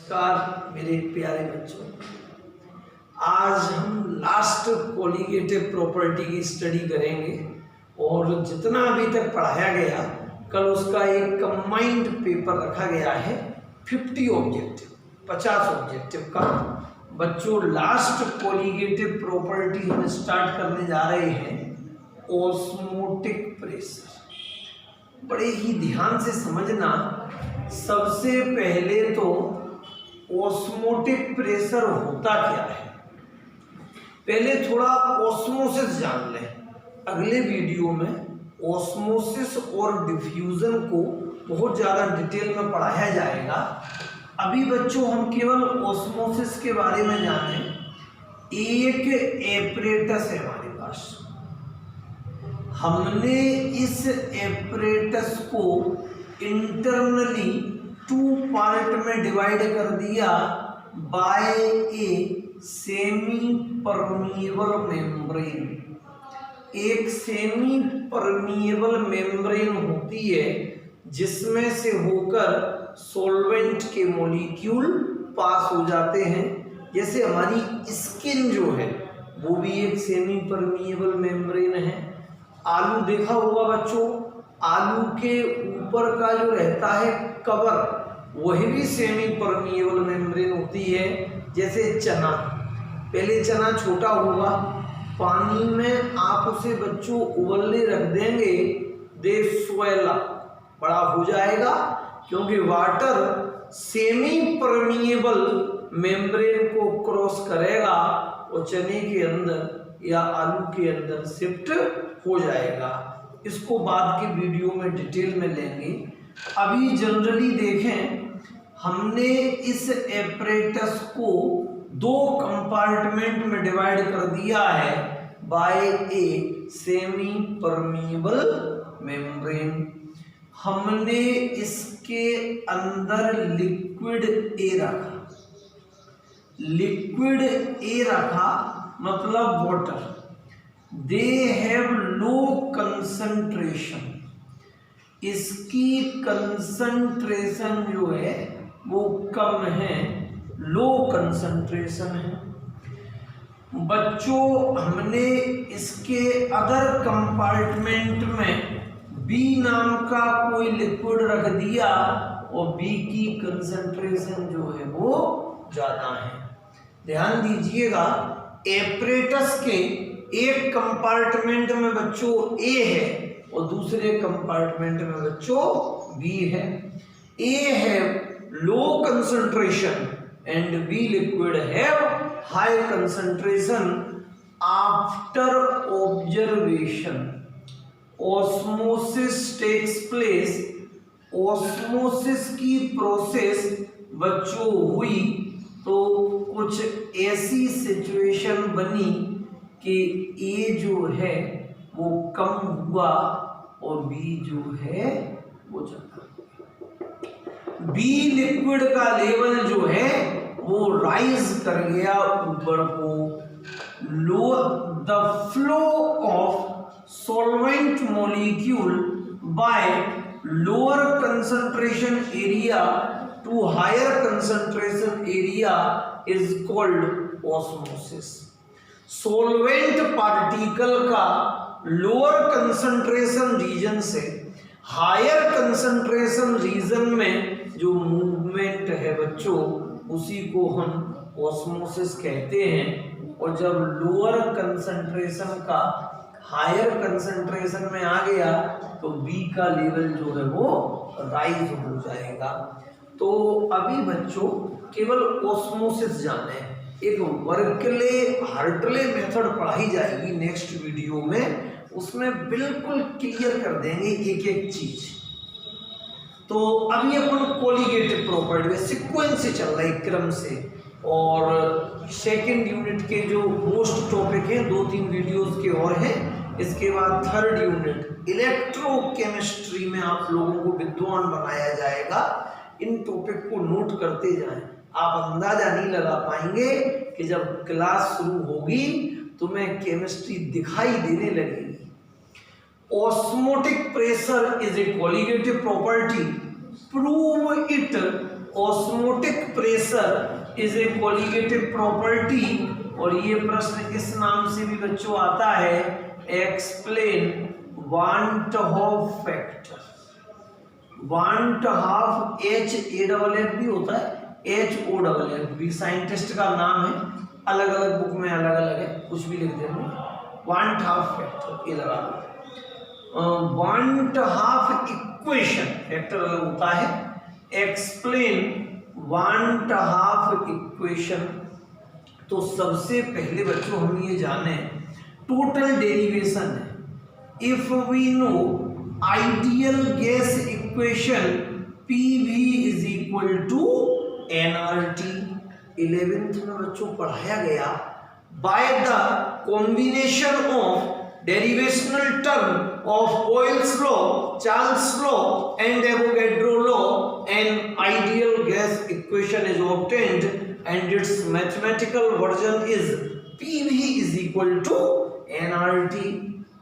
नमस्कार मेरे प्यारे बच्चों, आज हम लास्ट कोलिगेटिव प्रॉपर्टी की स्टडी करेंगे और जितना अभी तक पढ़ाया गया कल उसका एक कंबाइंड पेपर रखा गया है 50 ऑब्जेक्टिव 50 ऑब्जेक्टिव का। बच्चों लास्ट कोलिगेटिव प्रॉपर्टी हम स्टार्ट करने जा रहे हैं ऑस्मोटिक प्रेशर। बड़े ही ध्यान से समझना, सबसे पहले तो ऑस्मोटिक प्रेशर होता क्या है पहले थोड़ा ऑस्मोसिस जान लें। अगले वीडियो में ऑस्मोसिस और डिफ्यूजन को बहुत ज़्यादा डिटेल में पढ़ाया जाएगा। अभी बच्चों हम केवल ऑस्मोसिस के बारे में जानें। एक एपरेटस है हमारे पास, हमने इस एपरेटस को इंटरनली 2 पार्ट में डिवाइड कर दिया by a semi permeable membrane. एक सेमी परमिएबल मेम्ब्रेन होती है जिसमें से होकर सॉल्वेंट के मॉलिक्यूल पास हो जाते हैं। जैसे हमारी स्किन जो है वो भी एक सेमी परमिएबल मेम्ब्रेन है। आलू देखा होगा बच्चों, आलू के ऊपर का जो रहता है कवर वही भी सेमी परमिएबल मेम्ब्रेन होती है। जैसे चना, पहले चना छोटा होगा, पानी में आप उसे बच्चों उबलने रख देंगे, दे स्वेल अप, बड़ा हो जाएगा क्योंकि वाटर सेमी परमिएबल मेम्ब्रेन को क्रॉस करेगा और चने के अंदर या आलू के अंदर शिफ्ट हो जाएगा। इसको बाद के वीडियो में डिटेल में लेंगे। अभी जनरली देखें, हमने इस एपरेटस को 2 कंपार्टमेंट में डिवाइड कर दिया है by a semi permeable membrane. हमने इसके अंदर लिक्विड ए रखा, लिक्विड ए रखा मतलब water. They have low concentration, इसकी कंसंट्रेशन जो है वो कम है, लो कंसंट्रेशन है। बच्चों हमने इसके अदर कंपार्टमेंट में बी नाम का कोई लिक्विड रख दिया और बी की कंसंट्रेशन जो है वो ज्यादा है। ध्यान दीजिएगा, एपरेटस के एक कंपार्टमेंट में बच्चों ए है और दूसरे कंपार्टमेंट में बच्चों बी है। ए है low concentration and B liquid have high concentration. After observation osmosis takes place. Osmosis की प्रोसेस बच्चों हुई तो कुछ ऐसी सिचुएशन बनी कि ए जो है वो कम हुआ और बी जो है वो ज्यादा। बी लिक्विड का लेवल जो है वो राइज कर गया ऊपर को। लो the flow of solvent molecule by lower concentration area to higher concentration area is called osmosis. Solvent particle का लोअर कंसंट्रेशन रीजन से हायर कंसंट्रेशन रीजन में जो मूवमेंट है बच्चों उसी को हम ऑस्मोसिस कहते हैं। और जब लोअर कंसंट्रेशन का हायर कंसंट्रेशन में आ गया तो बी का लेवल जो है वो राइज हो जाएगा। तो अभी बच्चों केवल ऑस्मोसिस जाने, एक वर्कले हार्टले मेथड पढ़ाई जाएगी नेक्स्ट वीडियो में, उसमें बिल्कुल क्लियर कर देंगे एक एक चीज। तो अभी अपन कोलिगेटिव प्रॉपर्टी में सीक्वेंस से चल रहा है क्रम से, और सेकंड यूनिट के जो मोस्ट टॉपिक हैं 2-3 वीडियोस के और हैं। इसके बाद थर्ड यूनिट इलेक्ट्रोकेमिस्ट्री में आप लोगों को विद्वान बनाया जाएगा। इन टॉपिक को नोट करते जाएं, आप अंदाजा नहीं लगा पाएंगे कि जब क्लास शुरू होगी तो मैं केमिस्ट्री दिखाई देने लगेगी। Osmotic pressure is a colligative property. Prove it osmotic pressure is a colligative property, और ये प्रश्न इस नाम से भी बच्चों आता है, explain want half factor. Want half HAFF भी होता है, HOFF भी साइंटिस्ट का नाम है, अलग अलग बुक में अलग अलग है, कुछ भी लिख देंगे। वांट हाफ फैक्टर ये लगा लो। वांट हाफ इक्वेशन, फैक्टर अलग होता है। एक्सप्लेन वांट हाफ इक्वेशन, तो सबसे पहले बच्चों हम ये जाने टोटल डेरिवेशन है। If we know ideal gas equation PV is equal to nRT, 11th में बच्चों पढ़ाया गया, by the combination of derivational term of Boyle's law, Charles law and Avogadro law, an ideal gas equation is obtained and its mathematical version is PV is equal to nRT।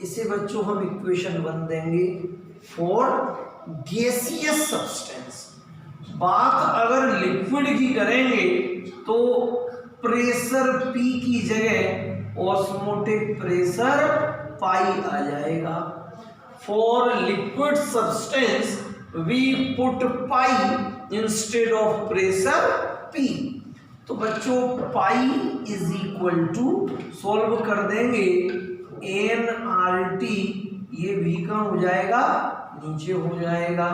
इसे बच्चों हम equation बन देंगे for gaseous substance. बात अगर liquid की करेंगे तो प्रेशर P की जगह ऑस्मोटिक प्रेशर पाई आ जाएगा। For liquid substance we put pi instead of pressure P। तो बच्चों pi is equal to, solve कर देंगे, nRT, ये V का हो जाएगा, नीचे हो जाएगा।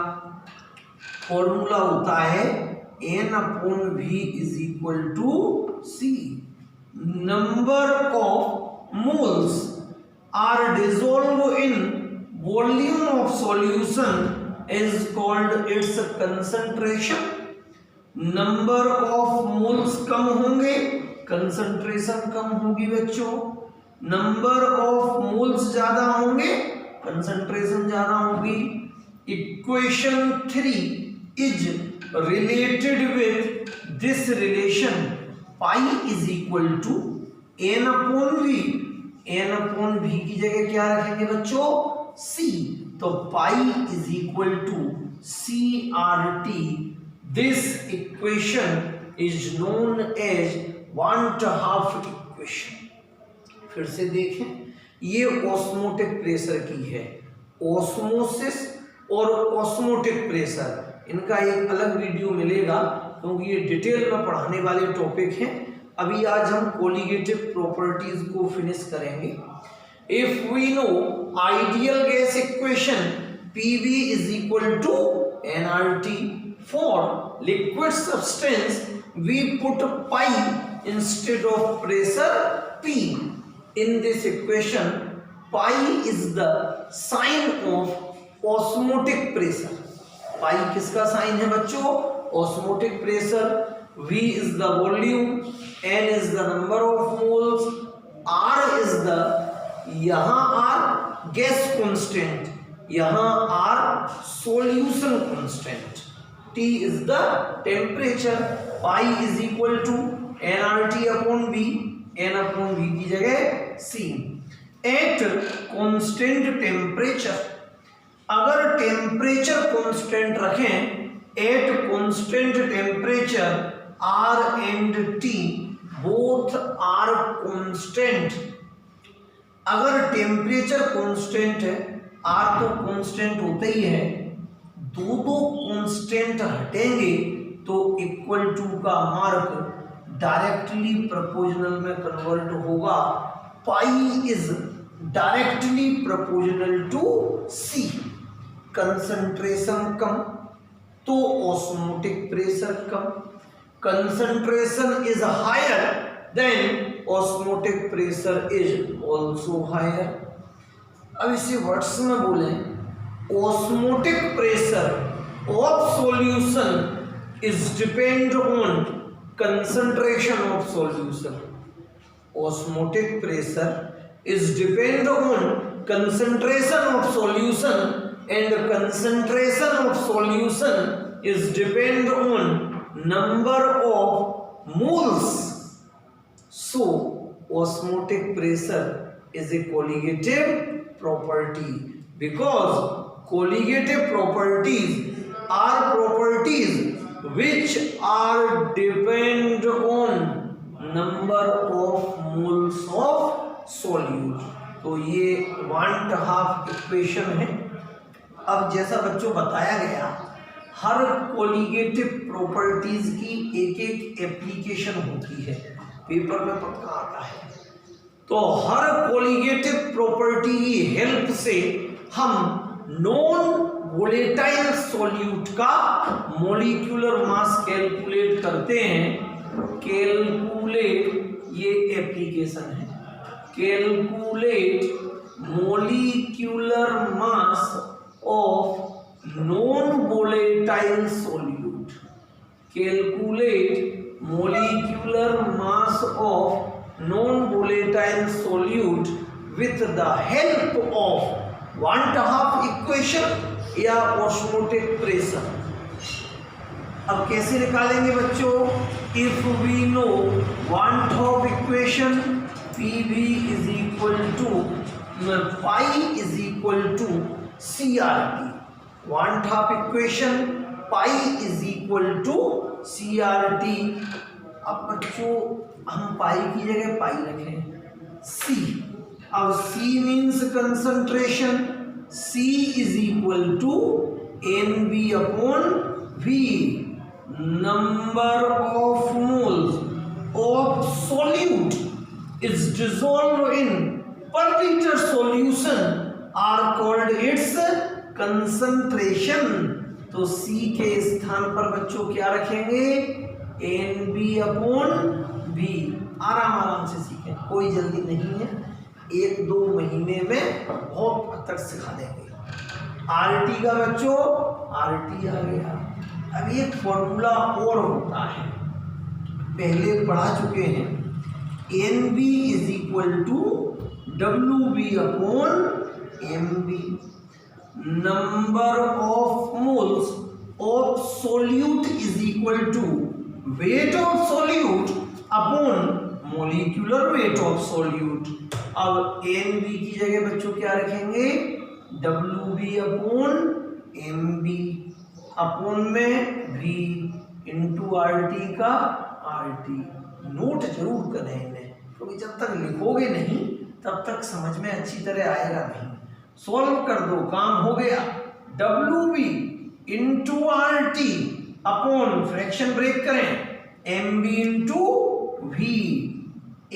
फॉर्मूला होता है N/V is equal to C। Number of moles are dissolve in volume of solution is called its concentration. Number of moles कम होंगे, कंसंट्रेशन कम होगी बच्चों। नंबर ऑफ मोल्स ज्यादा होंगे, कंसंट्रेशन ज्यादा होगी। Equation 3 is related with this relation, pi is equal to n/v। n/v की जगह क्या रखेंगे बच्चों, c, तो pi is equal to CRT। this equation is known as want half equation। फिर से देखें, ये ऑस्मोटिक प्रेशर की है। ऑस्मोसिस और ऑस्मोटिक प्रेशर, इनका एक अलग वीडियो मिलेगा क्योंकि ये डिटेल में पढ़ाने वाले टॉपिक हैं। अभी आज हम कोलिगेटिव प्रॉपर्टीज को फिनिश करेंगे। If we know ideal gas equation PV is equal to nRT, for liquid substance we put pi instead of pressure P। In this equation pi is the sign of osmotic pressure. Pi किसका sign है बच्चों, osmotic pressure. V is the volume, N is the number of moles, R is the, यहाँ R gas constant, यहाँ R solution constant, T is the temperature, pi is equal to nRT upon V, N upon V की जगह C। At constant temperature, अगर temperature constant रखें, at constant temperature R and T both are constant. अगर temperature constant है, R तो constant होता ही है, दो कांस्टेंट हटेंगे तो इक्वल टू का मार्क डायरेक्टली प्रोपोर्शनल में कन्वर्ट होगा। Pi is directly proportional to C। Concentration कम तो ऑस्मोटिक प्रेशर कम, concentration is higher then osmotic pressure is also higher. अब इसे वर्ड्स में बोलें, osmotic pressure of solution is depend on concentration of solution. Osmotic pressure is depend on concentration of solution and concentration of solution is depend on number of moles. So osmotic pressure is a colligative property because colligative properties are properties which are depend on number of moles of solute। तो ये 1/2 equation है। अब जैसा बच्चों बताया गया, हर colligative properties की एक एक एप्लीकेशन होती है, पेपर में पक्का आता है। तो हर कोलिगेटिव प्रॉपर्टी की हेल्प से हम नॉन वोलेटाइल सॉल्यूट का मॉलिक्यूलर मास कैलकुलेट करते हैं। कैलकुलेट ये एप्लीकेशन है, calculate molecular mass of non volatile solute, calculate molecular mass of non-volatile solute with the help of 1/2 equation या ऑस्मोटिक प्रेशर। अब कैसे निकालेंगे बच्चों? If we know 1/2 equation PV is equal to pi is equal to CRT। 1/2 equation pi is equal to CRT। अब बच्चों हम पाई की जगह पाई रखें C। अब C means concentration, C is equal to NB upon V, number of moles of solute is dissolve in per litre solution are called its concentration. तो C के स्थान पर बच्चों क्या रखेंगे? NB upon V। आराम से सीखें, कोई जल्दी नहीं है, 1-2 महीने में बहुत हद तक सिखा देंगे। RT का बच्चों RT आ गया। अब एक फॉर्मूला और होता है, पहले पढ़ा चुके हैं, NB is equal to WB upon MB, number of moles of solute is equal to weight of solute upon molecular weight of solute. अब NB की जगह बच्चों क्या रखेंगे? WB अपॉन MB, अपॉन में V इंटू RT का RT। Note जरूर करें इन्हें, क्योंकि जब तक लिखोगे नहीं तब तक समझ में अच्छी तरह आएगा नहीं। सॉल्व कर दो, काम हो गया। WB into RT upon fraction break करें MB इंटू V।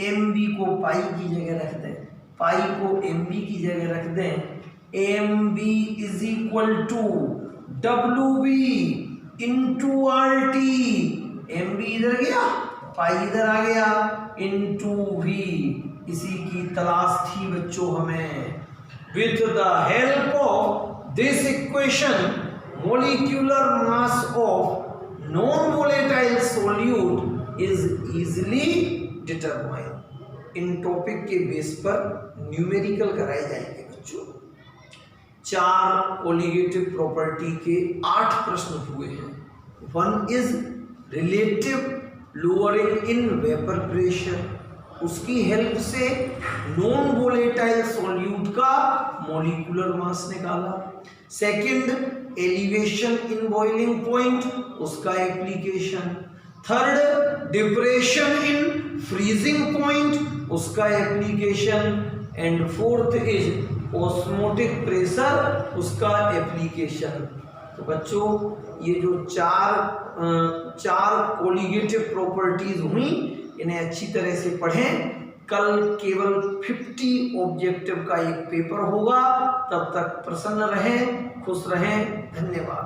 MB को पाई की जगह रख दें, पाई को MB की जगह रख दें। MB is equal to WB into RT, MB इधर गया, पाई इधर आ गया, इंटू V। इसी की तलाश थी बच्चों हमें। With the help of this equation molecular mass of non-volatile solute is easily determined। In topic के बेस पर न्यूमेरिकल कराए जाएंगे बच्चों। 4 कोलिगेटिव प्रॉपर्टी के 8 प्रश्न हुए हैं। 1 is relative lowering in vapour pressure, उसकी हेल्प से नॉन वोलेटाइल सॉल्यूट का मॉलिक्यूलर मास निकाला। Second, elevation in boiling point, उसका application. Third, depression in freezing point, उसका application. And fourth is osmotic pressure, उसका एप्लीकेशन। तो बच्चों ये जो चार कोलिगेटिव प्रॉपर्टीज हुई, इन्हें अच्छी तरह से पढ़ें। कल केवल 50 ऑब्जेक्टिव का एक पेपर होगा। तब तक प्रसन्न रहें, खुश रहें। धन्यवाद।